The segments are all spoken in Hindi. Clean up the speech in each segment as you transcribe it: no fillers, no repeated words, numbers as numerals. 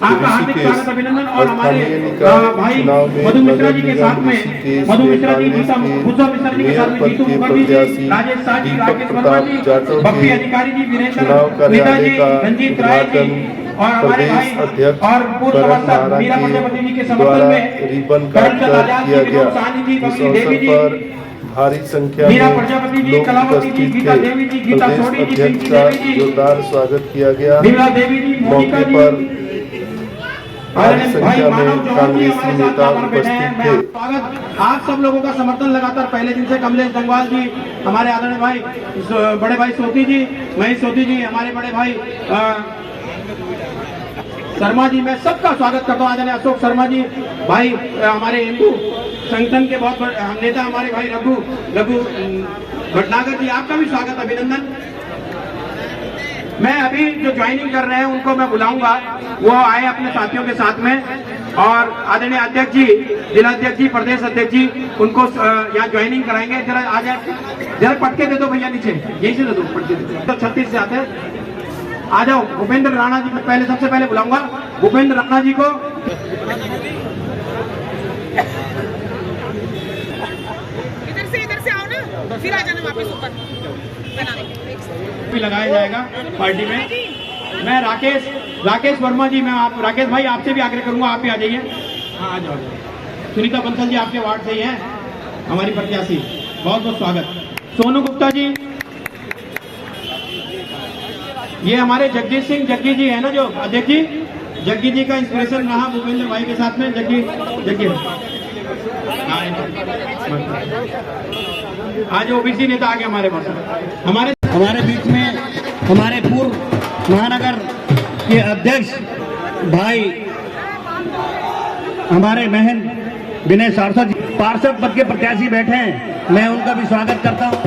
आपका हार्दिक स्वागत अभिनंदन। और हमारे भाई मधु मिश्रा जी के साथ में मधु मिश्रा जी, भूषा मिश्रा जी के साथ में जीतू मुखर्जी जी, राजेश शाह जी, राकेश वर्मा जी, बप्पी अधिकारी जी, वीरेंद्र नेता जी, रंजीत राय जी और हमारे भाई और पूर्व सभासद मीरा प्रजापति जी के समर्थन में रिबन काटकर किया गया। इस अवसर पर भारी संख्या में लोग उपस्थित थे। प्रदेश अध्यक्ष का जोरदार स्वागत किया गया। मौके पर भारी संख्या में कांग्रेसी नेता उपस्थित थे। आप सब लोगों का समर्थन लगातार पहले दिन से कमलेश जंगवाल जी, हमारे आदरणीय भाई बड़े भाई सोती जी, महेश सोती जी, हमारे बड़े भाई शर्मा जी, मैं सबका स्वागत करता हूँ। आदरणीय अशोक शर्मा जी, भाई हमारे हिंदू संगठन के बहुत नेता हमारे भाई रघु भटनागर जी, आपका भी स्वागत अभिनंदन। मैं अभी जो ज्वाइनिंग कर रहे हैं उनको मैं बुलाऊंगा, वो आए अपने साथियों के साथ में। और आदरणीय अध्यक्ष जी, जिला अध्यक्ष जी, प्रदेश अध्यक्ष जी, उनको यहाँ ज्वाइनिंग कराएंगे। जरा आ जाए, जरा पटके दे दो भैया, नीचे यही से दे दो पटके दे दो। तो 36 से आते हैं, आ जाओ। भूपेंद्र राणा जी को पहले सबसे पहले बुलाऊंगा, भूपेंद्र राणा जी को। इधर से आओ ना, फिर आ जाना वापस ऊपर भी लगाया जाएगा पार्टी में। मैं राकेश वर्मा जी, मैं आप राकेश भाई आपसे भी आग्रह करूंगा, आप भी आ जाइए। हाँ, आ जाओ। सुनीता बंसल जी आपके वार्ड से ही है, हमारी प्रत्याशी, बहुत बहुत स्वागत। सोनू गुप्ता जी, ये हमारे जगदीश सिंह जग्गी जी है ना, जो अध्यक्ष जी, जग्गी जी का इंस्पिरेशन रहा भूपेंद्र भाई के साथ में। जग्गी आज ओबीसी नेता आ गए हमारे पास। हमारे बीच में हमारे पूर्व महानगर के अध्यक्ष भाई हमारे महन विनय पार्षद पद के प्रत्याशी बैठे हैं, मैं उनका भी स्वागत करता हूँ।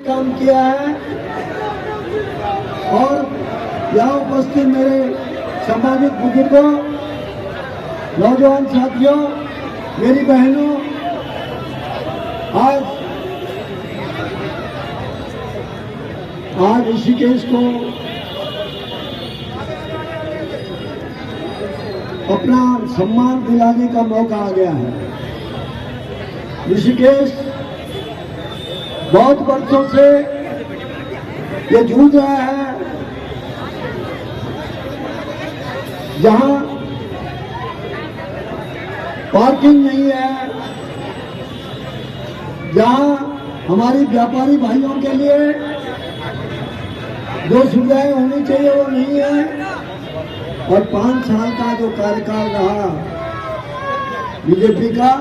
काम किया है। और यहाँ उपस्थित मेरे सामाजिक बुजुर्गों, नौजवान साथियों, मेरी बहनों, आज ऋषिकेश को अपना सम्मान दिलाने का मौका आ गया है। ऋषिकेश बहुत वर्षों से ये जूझ रहा है, जहां पार्किंग नहीं है, जहां हमारी व्यापारी भाइयों के लिए जो सुविधाएं होनी चाहिए वो नहीं है। और 5 साल का जो कार्यकाल रहा बीजेपी का,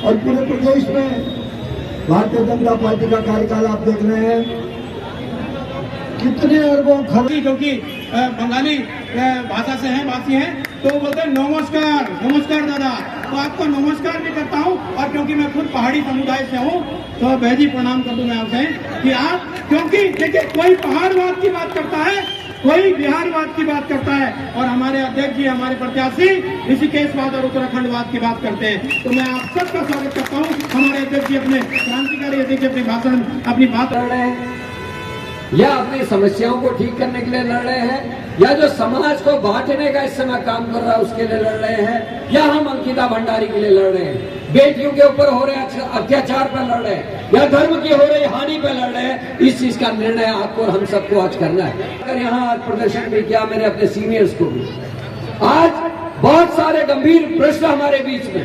और पूरे प्रदेश में भारतीय जनता पार्टी का कार्यकाल आप देख रहे हैं, कितने अरबों खर्च। क्योंकि बंगाली भाषा से हैं, वासी हैं, तो बोलते हैं नमस्कार, नमस्कार दादा। तो आपको नमस्कार भी करता हूँ। और क्योंकि मैं खुद पहाड़ी समुदाय से हूँ, तो बेहद प्रणाम कर दूं मैं आपसे कि आप, क्योंकि देखिए कोई पहाड़वाद की बात करता है, कोई बिहारवाद की बात करता है, और हमारे अध्यक्ष जी, हमारे प्रत्याशी ऋषिकेशवाद और उत्तराखंडवाद की बात करते हैं। तो मैं आप सबका स्वागत करता हूँ। हमारे अध्यक्ष जी अपने क्रांतिकारी अध्यक्ष अपने भाषण, अपनी बात लड़ रहे हैं, या अपनी समस्याओं को ठीक करने के लिए लड़ रहे हैं, या जो समाज को बांटने का इस समय काम कर रहा है उसके लिए लड़ रहे हैं, या हम अंकिता भंडारी के लिए लड़ रहे हैं, बेटियों के ऊपर हो रहे अत्याचार पर लड़ रहे हैं, या धर्म की हो रही हानि पर लड़ रहे हैं, इस चीज का निर्णय आपको और हम सबको आज करना है। अगर यहाँ आज प्रदर्शन भी किया, मेरे अपने सीनियर्स को भी, आज बहुत सारे गंभीर प्रश्न हमारे बीच में।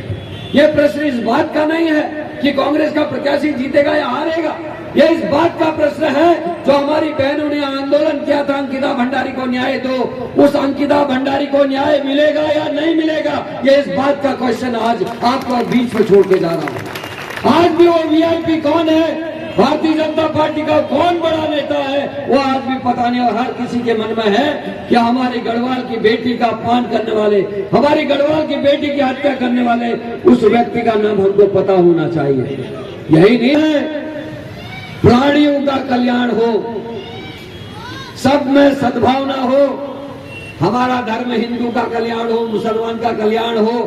ये प्रश्न इस बात का नहीं है कि कांग्रेस का प्रत्याशी जीतेगा या हारेगा, ये इस बात का प्रश्न है जो हमारी बहनों ने आंदोलन किया था, अंकिता भंडारी को न्याय दो, उस अंकिता भंडारी को न्याय मिलेगा या नहीं मिलेगा, ये इस बात का क्वेश्चन आज आपको बीच में छोड़ के जा रहा हूं। आज भी वो वीआईपी कौन है, भारतीय जनता पार्टी का कौन बड़ा नेता है, वो आज भी पता नहीं। और हर किसी के मन में है कि हमारी गढ़वाल की बेटी का अपमान करने वाले, हमारी गढ़वाल की बेटी की हत्या करने वाले उस व्यक्ति का नाम हमको पता होना चाहिए। यही नहीं है, प्राणियों का कल्याण हो, सब में सद्भावना हो, हमारा धर्म हिंदू का कल्याण हो, मुसलमान का कल्याण हो,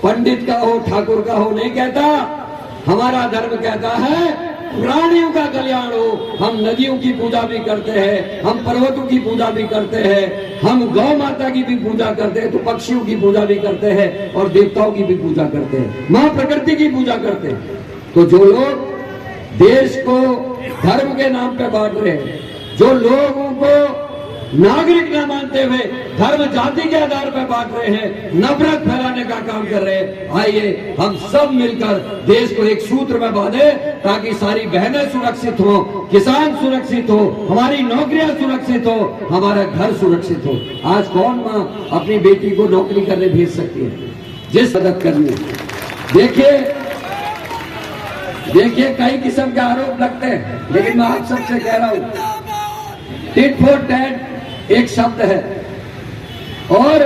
पंडित का हो, ठाकुर का हो नहीं कहता। हमारा धर्म कहता है प्राणियों का कल्याण हो। हम नदियों की पूजा भी करते हैं, हम पर्वतों की पूजा भी करते हैं, हम गौ माता की भी पूजा करते हैं, तो पक्षियों की पूजा भी करते हैं और देवताओं की भी पूजा करते हैं, मां प्रकृति की पूजा करते हैं। तो जो लोग देश को धर्म के नाम पे बांट रहे हैं, जो लोगों को नागरिक न मानते हुए धर्म जाति के आधार पर बांट रहे हैं, नफरत फैलाने का काम कर रहे हैं, आइए हम सब मिलकर देश को एक सूत्र में बांधे ताकि सारी बहनें सुरक्षित हो, किसान सुरक्षित हो, हमारी नौकरियां सुरक्षित हो, हमारा घर सुरक्षित हो। आज कौन मां अपनी बेटी को नौकरी करने भेज सकती है? जिस मदद करनी है। देखिए कई किस्म के आरोप लगते हैं, लेकिन मैं आप सबसे कह रहा हूं टिट फॉर टैट एक शब्द है और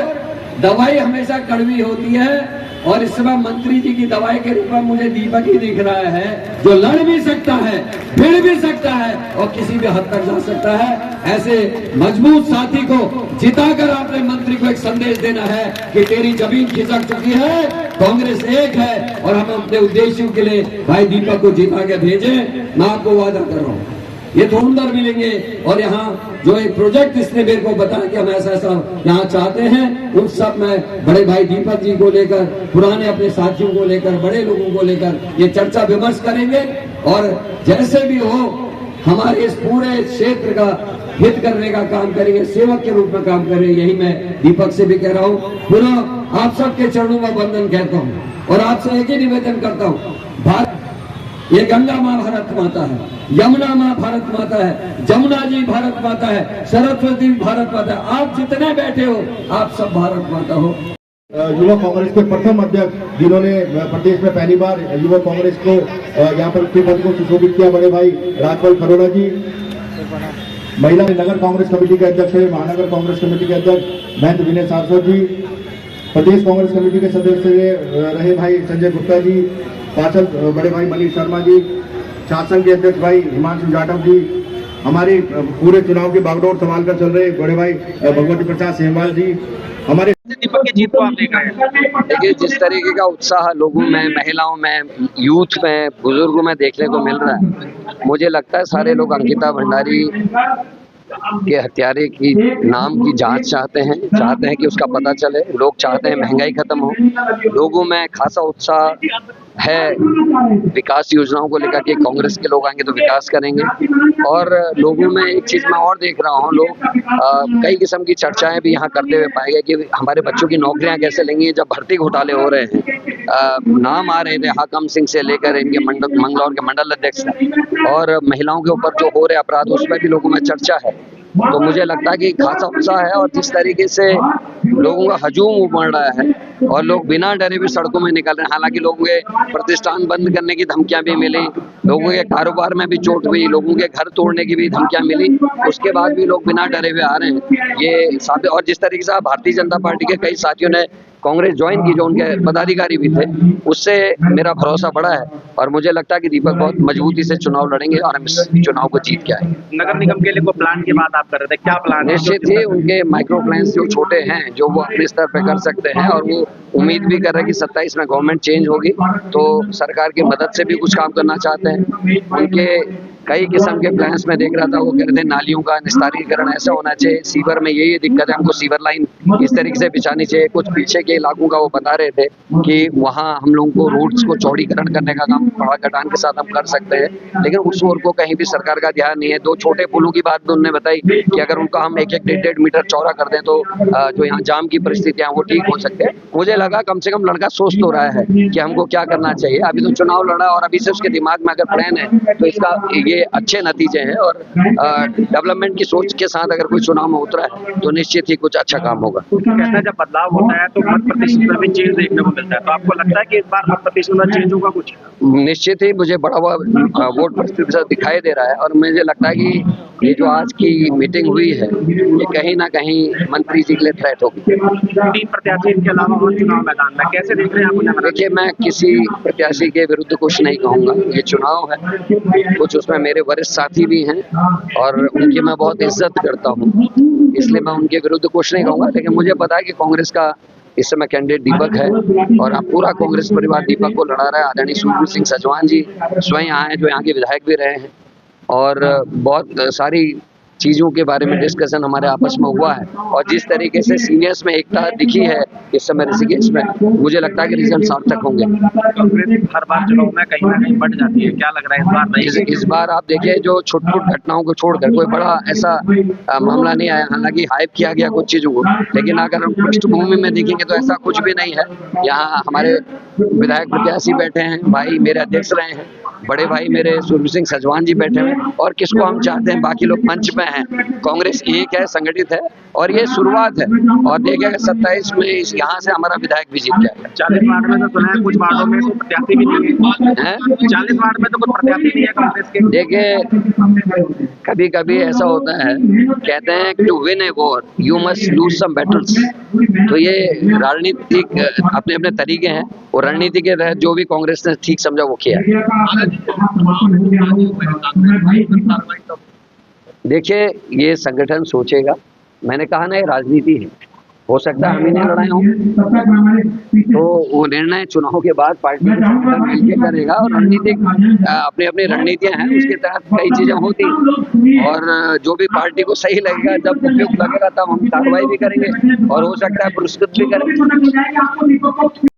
दवाई हमेशा कड़वी होती है। और इस समय मंत्री जी की दवाई के रूप में मुझे दीपक ही दिख रहा है, जो लड़ भी सकता है, भिड़ भी सकता है और किसी भी हद तक जा सकता है। ऐसे मजबूत साथी को जिताकर आपने मंत्री को एक संदेश देना है कि तेरी जमीन खिसक चुकी है, कांग्रेस एक है और हम अपने उद्देश्यों के लिए भाई दीपक को जिता के भेजें। मैं आपको वादा कर रहा हूं ये धुरंधर मिलेंगे। और यहाँ जो एक प्रोजेक्ट इसने मेरे को बताया कि हम ऐसा ऐसा यहाँ चाहते हैं, उन सब में बड़े भाई दीपक जी को लेकर, पुराने अपने साथियों को लेकर, बड़े लोगों को लेकर ये चर्चा विमर्श करेंगे और जैसे भी हो हमारे इस पूरे क्षेत्र का हित करने का काम करेंगे, सेवक के रूप में काम करेंगे। यही मैं दीपक से भी कह रहा हूँ। पुनः आप सबके चरणों में वंदन कहता हूँ और आपसे एक ही निवेदन करता हूँ, भारत ये गंगा माँ भारत माता है, यमुना माँ भारत माता है, जमुना जी भारत माता है, सरस्वती भारत माता है। आप जितने बैठे हो आप सब भारत माता हो। युवा कांग्रेस के प्रथम अध्यक्ष जिन्होंने प्रदेश में पहली बार युवा कांग्रेस को यहाँ पर पद को सुशोभित किया, बड़े भाई राजपाल खरोड़ा जी। महिला नगर कांग्रेस कमेटी के अध्यक्ष है, महानगर कांग्रेस कमेटी के अध्यक्ष महंत विनय सारस्वत जी। प्रदेश कांग्रेस कमेटी के सदस्य रहे भाई संजय गुप्ता जी, पार्षद बड़े भाई मनीष शर्मा जी, शासन के अध्यक्ष भाई हिमांशु जाटव जी, हमारे पूरे चुनाव की बागडोर संभाल कर चल रहे बड़े भाई भगवती प्रसाद सेमवाल जी, हमारे दीपक की जीत को आप देख रहे हैं। देखिए जिस तरीके का उत्साह लोगों में, महिलाओं में, यूथ में, बुजुर्गों में देखने को मिल रहा है, मुझे लगता है सारे लोग अंकिता भंडारी के हत्यारे की नाम की जांच चाहते हैं कि उसका पता चले। लोग चाहते हैं महंगाई खत्म हो, लोगों में खासा उत्साह है विकास योजनाओं को लेकर के कांग्रेस के लोग आएंगे तो विकास करेंगे। और लोगों में एक चीज मैं और देख रहा हूँ, लोग कई किस्म की चर्चाएं भी यहाँ करते हुए पाए गए कि हमारे बच्चों की नौकरियां कैसे लेंगे जब भर्ती घोटाले हो रहे हैं। नाम आ रहे थे हाकम सिंह से लेकर इनके मंगलौर के मंडल अध्यक्ष और महिलाओं के ऊपर जो हो रहे अपराध उस पर भी लोगों में चर्चा है। तो मुझे लगता है कि खासा उत्साह है और जिस तरीके से लोगों का हजूम उमड़ रहा है और लोग बिना डरे भी सड़कों में निकल रहे हैं। हालांकि लोगों के प्रतिष्ठान बंद करने की धमकियां भी मिली, लोगों के कारोबार में भी चोट हुई, लोगों के घर तोड़ने की भी धमकियां मिली, उसके बाद भी लोग बिना डरे हुए आ रहे हैं। ये साथ और जिस तरीके से भारतीय जनता पार्टी के कई साथियों ने कांग्रेस ज्वाइन की, जो उनके पदाधिकारी भी थे, उससे मेरा भरोसा बढ़ा है और मुझे लगता है कि दीपक बहुत मजबूती से चुनाव लड़ेंगे और हम इस चुनाव को जीत के आएंगे। नगर निगम के लिए कोई प्लान की बात आप कर रहे थे, क्या प्लान है? निश्चित ही उनके माइक्रो प्लान्स जो छोटे हैं जो वो अपने स्तर पे कर सकते हैं और वो उम्मीद भी कर रहे हैं कि 27 में गवर्नमेंट चेंज होगी तो सरकार की मदद से भी कुछ काम करना चाहते हैं। उनके कई किस्म के प्लान्स में देख रहा था, वो कह रहे थे नालियों का निस्तारीकरण ऐसा होना चाहिए, सीवर में ये दिक्कत है, हमको सीवर लाइन इस तरीके से बिछानी चाहिए। कुछ पीछे के इलाकों का वो बता रहे थे कि वहाँ हम लोगों को रोड्स को चौड़ीकरण करने का काम पहाड़ कटान के साथ हम कर सकते हैं, लेकिन उस ओर को कहीं भी सरकार का ध्यान नहीं है। 2 छोटे पुलों की बात उन्होंने बताई कि अगर उनका हम 1-1 मीटर चौड़ा कर दें तो जो यहाँ जाम की परिस्थितियाँ वो ठीक हो सकते हैं। मुझे लगा कम से कम लड़का सोच तो रहा है कि हमको क्या करना चाहिए। अभी तो चुनाव लड़ा और अभी से उसके दिमाग में अगर प्लान है तो इसका ये अच्छे नतीजे हैं और डेवलपमेंट की सोच के साथ अगर कोई चुनाव में उतरा है तो निश्चित ही कुछ अच्छा काम होगा। कहते हैं जब बदलाव होता है तो मत प्रतिशत में भी चेंज देखने को मिलता है, तो आपको लगता है कि इस बार मत प्रतिशत में चेंज होगा कुछ? निश्चित ही मुझे बड़ा हुआ वोट प्रतिशत दिखाई दे रहा है और मुझे लगता है कि ये जो आज की मीटिंग हुई है ये कहीं ना कहीं मंत्री जी के लिए थ्रेट होगी। 3 प्रत्याशी के अलावा और चुनाव मैदान में कैसे देख रहे हैं आप? देखिए मैं किसी प्रत्याशी के विरुद्ध कुछ नहीं कहूँगा, ये चुनाव है, कुछ उसमें मेरे वरिष्ठ साथी भी हैं और उनकी मैं बहुत इज्जत करता हूँ, इसलिए मैं उनके विरुद्ध कुछ नहीं कहूँगा। लेकिन मुझे पता है कि कांग्रेस का इस समय कैंडिडेट दीपक है और अब पूरा कांग्रेस परिवार दीपक को लड़ा रहा है। आदरणीय सुरवीर सिंह सजवान जी स्वयं यहाँ हैं, जो यहाँ के विधायक भी रहे हैं, और बहुत सारी चीज़ों के बारे में डिस्कशन हमारे आपस में हुआ है। और जिस तरीके से सीनियर्स में एकता दिखी है इस समय ऋषिकेश में, मुझे लगता है कि रिजल्ट सार्थक होंगे। कांग्रेस हर बार चुनाव में कहीं ना कहीं बढ़ जाती है, क्या लग रहा है इस बार नहीं? इस बार आप देखिए, जो छोटी घटनाओं को छोड़कर कोई बड़ा ऐसा मामला नहीं आया। हालांकि हाइप किया गया कुछ चीजों को, लेकिन अगर हम पृष्ठभूमि में देखेंगे तो ऐसा कुछ भी नहीं है। यहाँ हमारे विधायक प्रत्याशी बैठे हैं, भाई मेरे अध्यक्ष रहे हैं, बड़े भाई मेरे सुरवीर सिंह सजवान जी बैठे हैं, और किसको हम चाहते हैं, बाकी लोग मंच में हैं। कांग्रेस एक है, संगठित है, और ये शुरुआत है। और देखिएगा 27 में यहाँ से हमारा विधायक भी जीत जाएगा। 40 वार्ड में तो सुना है, कुछ वार्डों में तो प्रत्याशी भी नहीं है। 40 वार्ड में तो कुछ प्रत्याशी नहीं है कांग्रेस के। देखिए, कभी कभी ऐसा होता है, कहते हैं कि to win a war you must lose some battles. तो ये राजनीतिक अपने अपने तरीके हैं, और रणनीति के तहत जो भी कांग्रेस ने ठीक समझा वो किया। देखिए, ये संगठन सोचेगा। मैंने कहा ना, ये राजनीति है। हो सकता है हम ही नहीं लड़ाए हों, तो वो निर्णय चुनाव के बाद पार्टी के संगठन मिलकर करेगा, और रणनीतिक अपनी अपनी रणनीतियां हैं, उसके तहत कई चीजें होती हैं। और जो भी पार्टी को सही लगेगा, जब उपयुक्त लगेगा, तब हम कार्रवाई भी करेंगे, और हो सकता है पुरस्कृत भी करेंगे।